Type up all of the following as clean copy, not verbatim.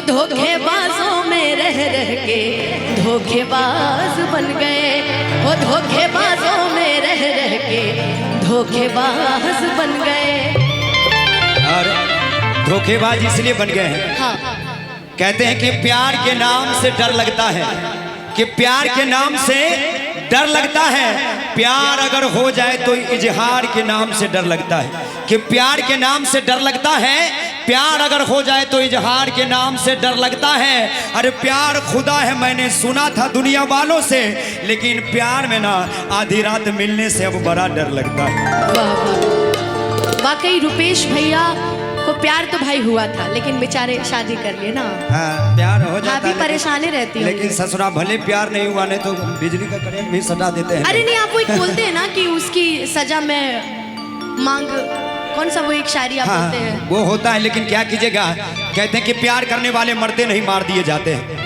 धोखेबाजों में रह रह के धोखेबाज बन गए। वो धोखेबाजों में रह रह के धोखेबाज बन गए। और धोखेबाज इसलिए बन गए हैं, हाँ। कहते हैं कि प्यार के नाम से डर लगता है, कि प्यार के नाम से डर लगता है। प्यार अगर हो जाए तो इजहार के नाम से डर लगता है, कि प्यार के नाम से डर लगता है। प्यार अगर हो जाए तो इजहार के नाम से डर लगता है। अरे प्यार खुदा है मैंने सुना था दुनिया वालों से, लेकिन प्यार में ना आधी रात मिलने से अब बड़ा डर लगता है। वाह वाह, वाकई रुपेश भैया को प्यार तो भाई हुआ था, लेकिन बेचारे शादी कर लिए ना। हाँ, प्यार हो जाता है, परेशानी रहती है, लेकिन ससुरा भले प्यार नहीं हुआ, नहीं तो बिजली का करंट भी सटा देते हैं। अरे नहीं, आप वो एक बोलते हैं ना कि उसकी सजा में मांग, कौन सा वो एक शायरी आप बोलते हैं, वो होता है। लेकिन क्या कीजिएगा, कहते हैं कि प्यार करने वाले मरते नहीं मार दिए जाते हैं,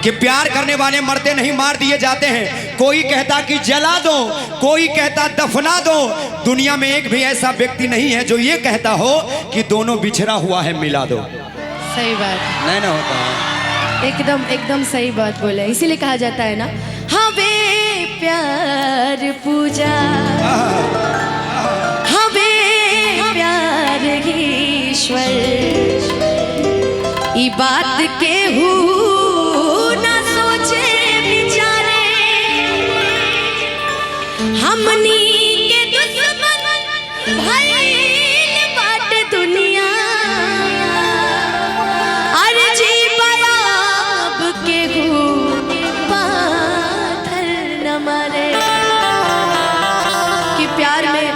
कि प्यार करने वाले मरते नहीं मार दिए जाते हैं। कोई कहता कि जला दो, कोई कहता दफना दो। दुनिया में एक भी ऐसा व्यक्ति नहीं है जो ये कहता हो कि दोनों बिछड़ा हुआ है मिला दो। सही बात नहीं ना होता है, एकदम एकदम सही बात बोले। इसीलिए कहा जाता है ना, हवे प्यार पूजा, हवे प्यार ईश्वर, ई बात के ना सोचे बिचारे, हमनी के दुश्मन भइल बाटे दुनिया, अरे जी बयाब के पाथर न मारे। कि प्यार में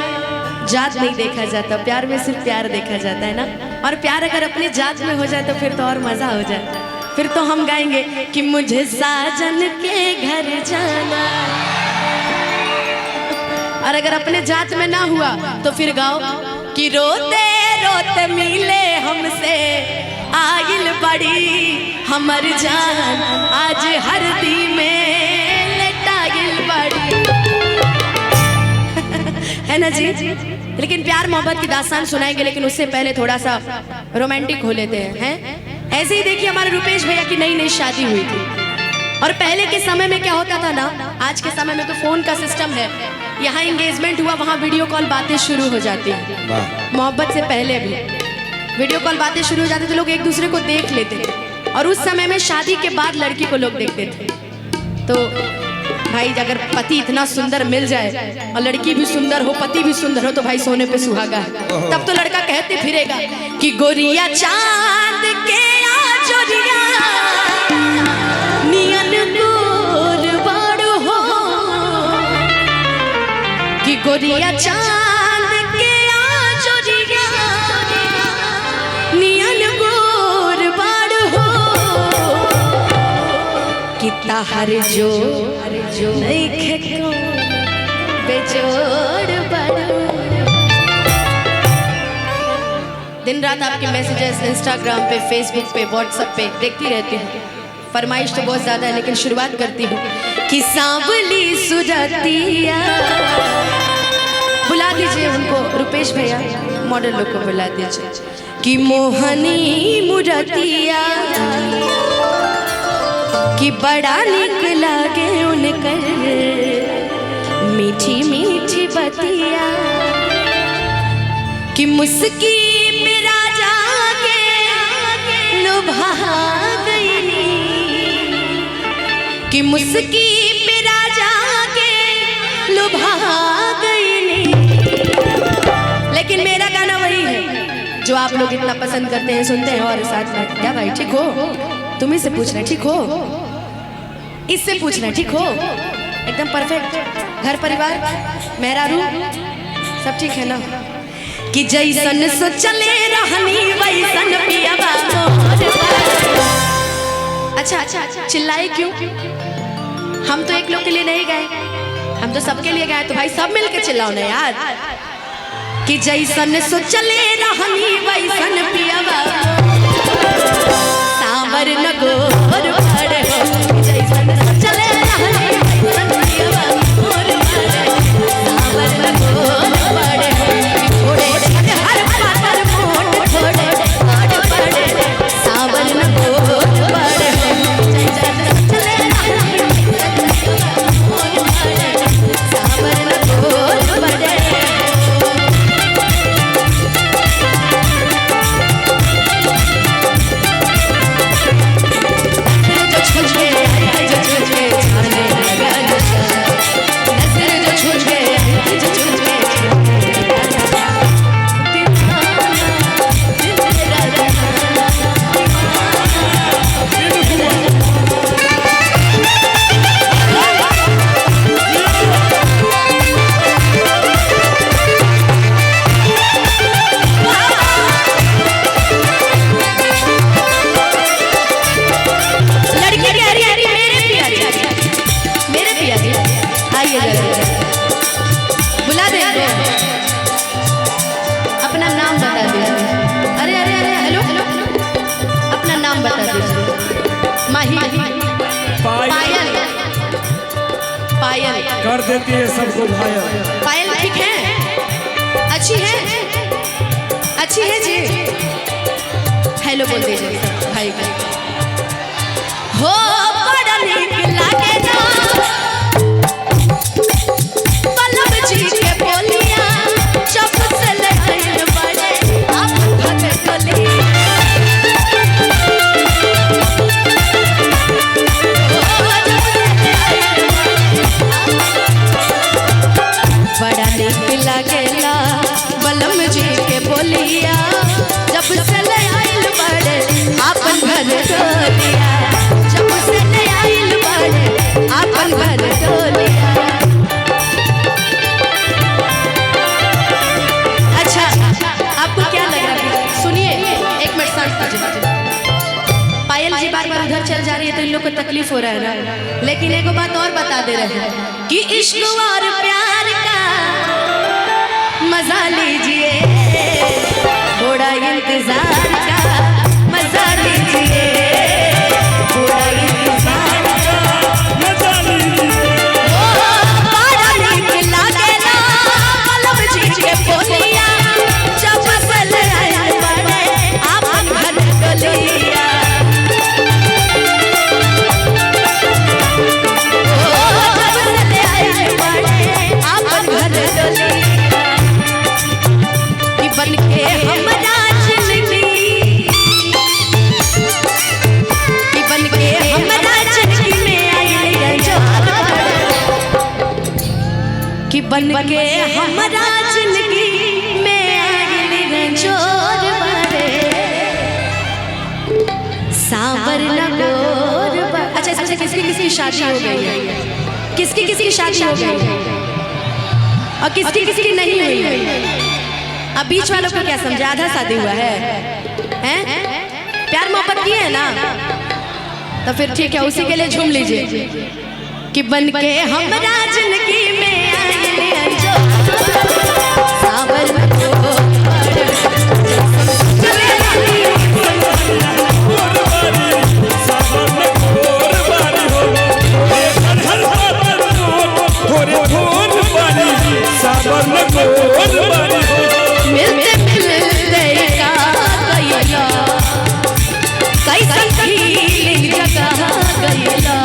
जात नहीं देखा जाता, प्यार में सिर्फ प्यार देखा जाता है ना। और प्यार अगर अपनी जात में हो जाए तो फिर तो और मजा हो जाए। फिर तो हम गाएंगे कि मुझे साजन के घर जाना, और अगर अपने जात में ना हुआ तो फिर गाओ कि रोते रोते मिले हमसे आइल बड़ी हमर जान, आज हरदी में लटाइल बड़ी। है ना जी? लेकिन प्यार मोहब्बत की दास्तान सुनाएंगे, लेकिन उससे पहले थोड़ा सा रोमांटिक हो लेते हैं। ऐसे ही देखिए हमारे रुपेश भैया की नई नई शादी हुई थी, और पहले के समय में क्या होता था ना, आज के समय में तो फोन का सिस्टम है, यहाँ एंगेजमेंट हुआ वहाँ वीडियो कॉल बातें शुरू हो जाती है। मोहब्बत से पहले भी वीडियो कॉल बातें शुरू हो जाती थी, लोग एक दूसरे को देख लेते थे। और उस समय में शादी के बाद लड़की को लोग देखते थे। तो भाई अगर पति इतना सुंदर मिल जाए और लड़की भी सुंदर हो, पति भी सुंदर हो, तो भाई सोने पे सुहागा है। तब तो लड़का कहते फिरेगा कि गोरिया चांद के आजोरिया नियन गोर बाड़ो हो, कि गोरिया चांद के आजोरिया नियन गोर बाड़ो हो, कि ताहर जो नहीं खेको बेजोड़ बड़ो। दिन रात आपके मैसेजेस इंस्टाग्राम पे, फेसबुक पे, व्हाट्सएप पे देखती रहती हूँ। फरमाइश तो बहुत ज़्यादा है, लेकिन शुरुआत करती हूँ कि सांवली सुरतिया, बुला दीजिए उनको, रुपेश भैया मॉडल लोग को बुला दीजिए, कि मोहनी मुरतिया, कि बड़ा निक लागे उनकर मीठी मीठी बतिया, कि मुस्की मेरा जाके लुभा गईनी, कि मुस्की मेरा जाके लुभा गईनी। लेकिन मेरा गाना वही है जो आप लोग इतना पसंद करते हैं, सुनते हैं। और साथ में क्या भाई ठीक हो, तुम्ही से पूछना ठीक हो, इससे पूछना ठीक हो, एकदम परफेक्ट। घर परिवार मेहरारू सब ठीक है ना? कि जैसन सोचले रहनी वैसन पियावा मोर। अच्छा चिल्लाए क्यों? हम तो एक लोग के लिए नहीं गए, हम तो सबके लिए गए। तो भाई सब मिलके चिल्लाओ ना यार, कि जैसन सोचले रहनी वैसन पियावा सांवर न गोर भर हो, जैसन सोचले रहनी वैसन पियावा मोर सांवर न गोर भर हो, थोड़े हर पातर मोट थोड़े आड़ पड़े सांवर न गोर आइए जरा, बुला देंगे। अपना नाम बता दीजिए। अरे अरे अरे हेलो हेलो, अपना नाम बता दीजिए। माही, पायल, पायल कर देती है सबको घायल। पायल ठीक है, अच्छी है, अच्छी है जी। हेलो बोल दीजिए भाई का। हो बड़ा नीक लागे ना पल्लव जी के बोलिया, जब से लहर बड़े आप भगत गली। बड़ा नीक लागेला बलम जी के बोलिया, जब से आइल बड़े आपन घर डोलिया, जब से आइल बड़े आपन घर डोलिया। अच्छा आपको क्या लग रहा है? सुनिए एक मिनट शांत कीजिए। पायल जी बार बार उधर चल जा रही है तो इन लोग को तकलीफ हो रहा है ना, लेकिन एक बात और बता दे रहे हैं कि इश्क और प्यार का मजा लीजिए, थोड़ा इंतजार का मजा लीजिए, थोड़ा इंतजार का मजा लीजिए। बड़ा नीक लागेला पल्लव जी के बोलिया, जब से आइल बड़े आपन घर डोलिया। जब से आइल बड़े आपन घर डोलिया। कि बन के हमरा जिंदगी, कि बन के हमरा जिंदगी में आइल रंजोर बड़े, कि बन के हमरा जिंदगी में आइल रंजोर बड़े, सांवर लगोर बड़े। अच्छा इसमें किसकी किसकी शादी हो गई है? किसकी किसकी शादी हो गई है और किसकी किसकी नहीं हुई है? अब बीच वालों को क्या समझा? आधा शादी हुआ है, हैं? प्यार मोहब्बत किए है ना, तो फिर ठीक है, उसी के लिए झूम लीजिए कि बन के हमरा जिंदगी में आइले अंजोर सांवर लगोर बड़े। मिलते मिलते का गइला, कैसन फीलिंग जगह गइला,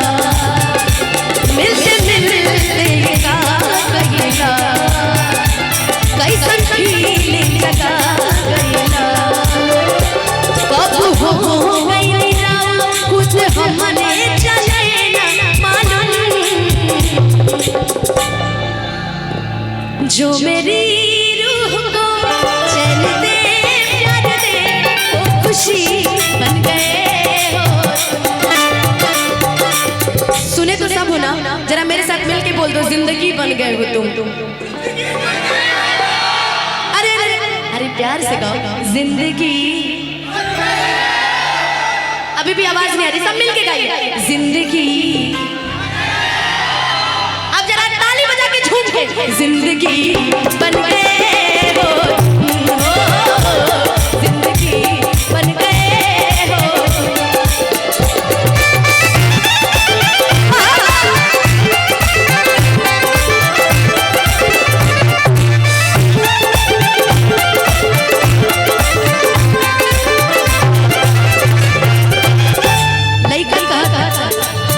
मिलते मिलते का गइला, कैसन फीलिंग जगह गइला। कब हो गइला कुछ हमने चले ना मालूम, जो मेरी रूह को चैन दे प्यार दे, वो खुशी बन गए हो। सुने तो सब हो ना, जरा मेरे साथ मिलके बोल दो, जिंदगी बन गए हो तुम। अरे अरे अरे प्यार से गाओ, जिंदगी। अभी भी आवाज नहीं आ रही, सब मिलके गाइए, जिंदगी। अब जरा ताली बजा के झूम के, जिंदगी बन गए हो, जिंदगी बन गए हो। लइका कहा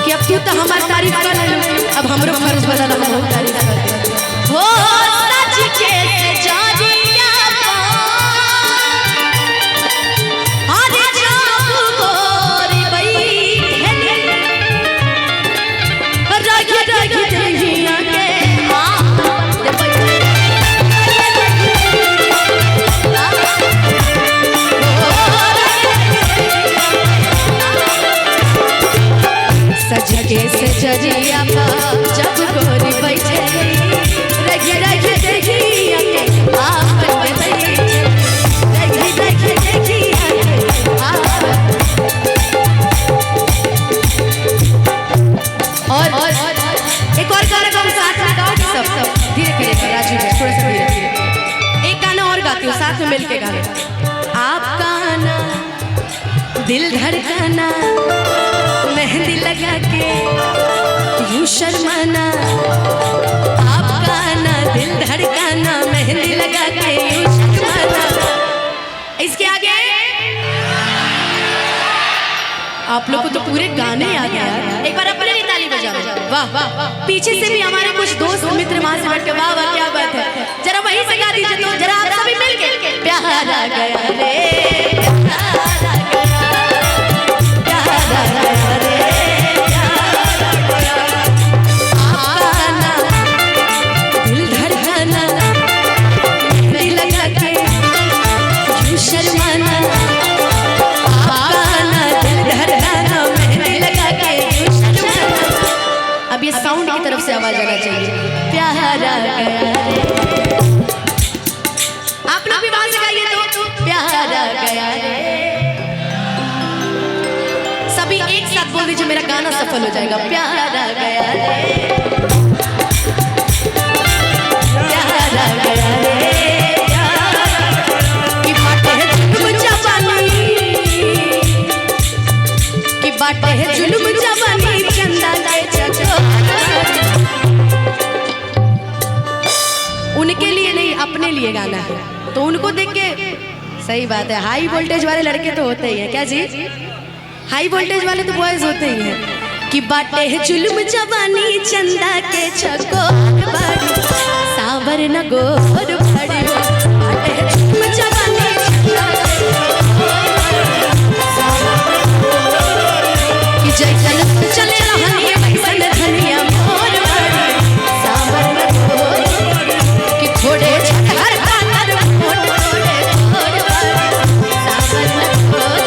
कि अब तू तो हमारी तारीफ कर ले, अब हमरो फर्ज बनल हम तारीफ कर। हो सच के सजारिया अरे जाबू गोरी बई रख रख दहिया के सज के सजरिया पा जब गोरी बैठे रख रख दहिया के मिल के गाने। आपका आना दिल धड़काना, मेहंदी लगा के यूं शर्माना। आपका आना दिल धड़काना, मेहंदी लगा के यूं शर्माना। इसके आगे आप लोग को तो पूरे गाने याद है यार। एक बार अपने लिए ताली बजाओ। वाह वाह। पीछे से भी हमारे कुछ दोस्त मित्र वहां से बैठ के वाह वाह क्या बात है, जरा वहीं से गा दीजिए तो जरा आप सभी मिल के। प्यार आ गया रे, प्यार आ गया रे, आपका आना दिल धड़काना, मेहंदी लगा के यूं शर्माना। अब ये साउंड की तरफ से आवाज आना चाहिए। प्यार आ गया रे, आप लोग भी वहां से गाइए तो प्यार आ गया रे। सभी एक साथ बोल दीजिए, मेरा गाना सफल हो जाएगा। प्यार आ गया रे, प्यार आ गया रे, की बाटे है जुल्म जवानी, की बाटे है जुल्म जवानी, चंदा जाए चचो। उनके लिए नहीं, अपने लिए गाना है, तो उनको देख के सही बात है। हाई वोल्टेज वाले लड़के तो होते ही हैं, क्या जी? हाई वोल्टेज वाले तो बॉयज होते ही हैं। कि बाटे है जुल्म जवानी, चंदा के छको सावर न गोर भड़ी, बाटे है जुल्म जवानी, कि जैसन चले रहनी वैसन धनिया मोर भड़ी, सावर न गोर, कि थोड़े छहर कातर मोट थोड़े गोर भड़ी, सावर न गोर,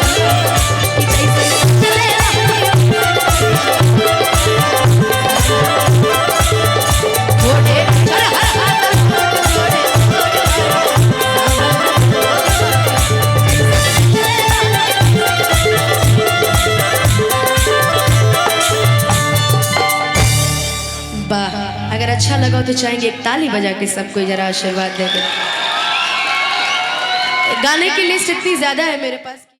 कि जैसन चले रहनी थोड़े छहर कातर मोट थोड़े वाह। अगर अच्छा लगा तो चाहेंगे एक ताली बजा के सबको जरा आशीर्वाद दे दे। गाने की लिस्ट इतनी ज्यादा है मेरे पास।